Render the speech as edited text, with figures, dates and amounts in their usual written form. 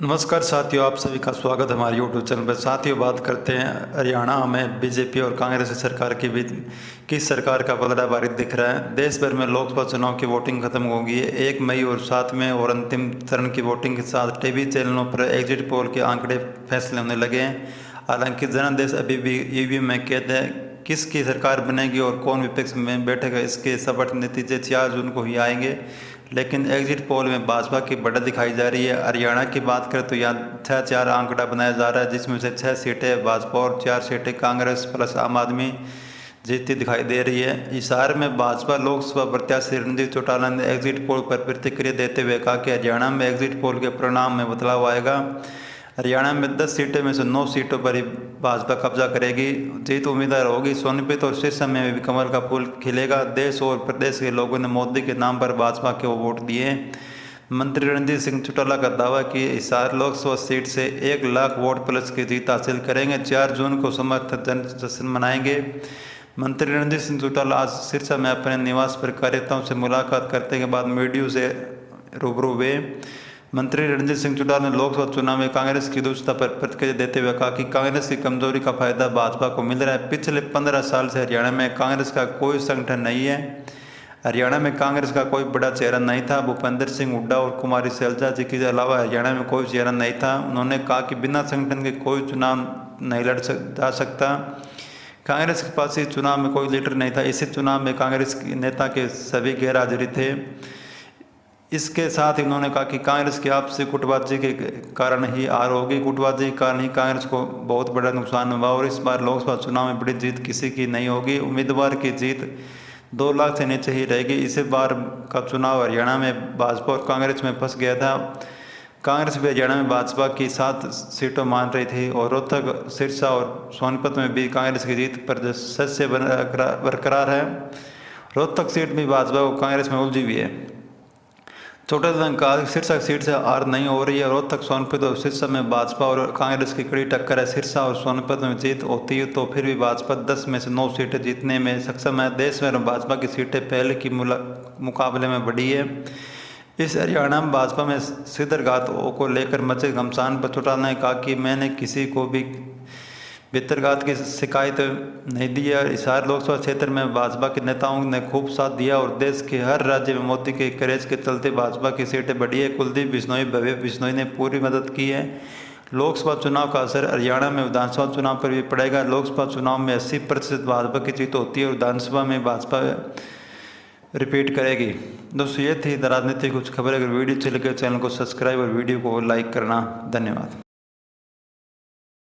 नमस्कार साथियों, आप सभी का स्वागत है हमारे यूट्यूब चैनल पर। साथियों, बात करते हैं हरियाणा में बीजेपी और कांग्रेस सरकार के बीच किस सरकार का पलड़ा भारी दिख रहा है। देश भर में लोकसभा चुनाव की वोटिंग खत्म होगी 1 मई और 7 में और अंतिम चरण की वोटिंग के साथ टीवी चैनलों पर एग्जिट पोल के आंकड़े फैसले होने लगे हैं। हालांकि जनादेश अभी भी ईवीएम में कैद है। किसकी सरकार बनेगी और कौन विपक्ष में बैठेगा, इसके सपट नतीजे 4 जून को ही आएंगे। लेकिन एग्जिट पोल में भाजपा की बढ़त दिखाई जा रही है। हरियाणा की बात करें तो यहाँ 6-4 आंकड़ा बनाया जा रहा है, जिसमें से 6 सीटें भाजपा और 4 सीटें कांग्रेस प्लस आम आदमी जीतती दिखाई दे रही है। हिसार में भाजपा लोकसभा प्रत्याशी रणजीत चौटाला ने एग्जिट पोल पर प्रतिक्रिया देते हुए कहा कि हरियाणा में एग्जिट पोल के परिणाम में बदलाव आएगा। हरियाणा में 10 सीटें में से 9 सीटों पर ही भाजपा कब्जा करेगी। जीत उम्मीदवार होगी। सोनीपत और सिरसा में भी कमल का फूल खिलेगा। देश और प्रदेश के लोगों ने मोदी के नाम पर भाजपा के वोट दिए। मंत्री रणजीत सिंह चौटाला का दावा कि हिसार लोकसभा सीट से 1 लाख वोट प्लस की जीत हासिल करेंगे। 4 जून को समर्थक जन जश्न मनाएंगे। मंत्री रणजीत सिंह चौटाला आज सिरसा में अपने निवास पर कार्यकर्ताओं से मुलाकात करने के बाद मीडिया से रूबरू हुए। मंत्री रणजीत सिंह चौटाला ने लोकसभा चुनाव में कांग्रेस की दुष्टता पर प्रतिक्रिया देते हुए कहा कि कांग्रेस की कमजोरी का फायदा भाजपा को मिल रहा है। पिछले 15 साल से हरियाणा में कांग्रेस का कोई संगठन नहीं है। हरियाणा में कांग्रेस का कोई बड़ा चेहरा नहीं था। भूपेंद्र सिंह हुड्डा और कुमारी शैलजा जी के अलावा हरियाणा में कोई चेहरा नहीं था। उन्होंने कहा कि बिना संगठन के कोई चुनाव नहीं जा सकता। कांग्रेस के पास इस चुनाव में कोई लीडर नहीं था। इसी चुनाव में कांग्रेस के नेता के सभी गैर हाजिरी थे। इसके साथ ही उन्होंने कहा कि कांग्रेस की आपसी गुटबाजी के कारण ही हार होगी। गुटबाजी के कारण ही कांग्रेस को बहुत बड़ा नुकसान हुआ और इस बार लोकसभा चुनाव में बड़ी जीत किसी की नहीं होगी। उम्मीदवार की जीत 2 लाख से नीचे ही रहेगी। इस बार का चुनाव हरियाणा में भाजपा और कांग्रेस में फंस गया था। कांग्रेस भी हरियाणा में भाजपा की 7 सीटों मान रही थी और रोहतक, सिरसा और सोनीपत में भी कांग्रेस की जीत पर से बरकरार है। रोहतक सीट भी भाजपा और कांग्रेस में उलझी हुई है। चौटाला ने कहा सिरसा सीट से हार नहीं हो रही है। रोहतक, सोनीपत और सिरसा में भाजपा और कांग्रेस की कड़ी टक्कर है। सिरसा और सोनीपत में जीत होती है तो फिर भी भाजपा 10 में से 9 सीटें जीतने में सक्षम है। देश में भाजपा की सीटें पहले की मुकाबले में बढ़ी है। इस हरियाणा में भाजपा में सिद्रघात को लेकर मचे घमासान पर चौटाला ने कहा कि मैंने किसी को भी भितरघात की शिकायत नहीं दी है। हिसार लोकसभा क्षेत्र में भाजपा के नेताओं ने खूब साथ दिया और देश के हर राज्य में मोदी के करेज के चलते भाजपा की सीटें बढ़ी है। कुलदीप बिश्नोई, भव्य बिश्नोई ने पूरी मदद की है। लोकसभा चुनाव का असर हरियाणा में विधानसभा चुनाव पर भी पड़ेगा। लोकसभा चुनाव में 80% भाजपा की जीत होती है और विधानसभा में भाजपा रिपीट करेगी। दोस्तों, ये थी राजनीति कुछ खबरें। अगर वीडियो अच्छी लगे चैनल को सब्सक्राइब और वीडियो को लाइक करना। धन्यवाद।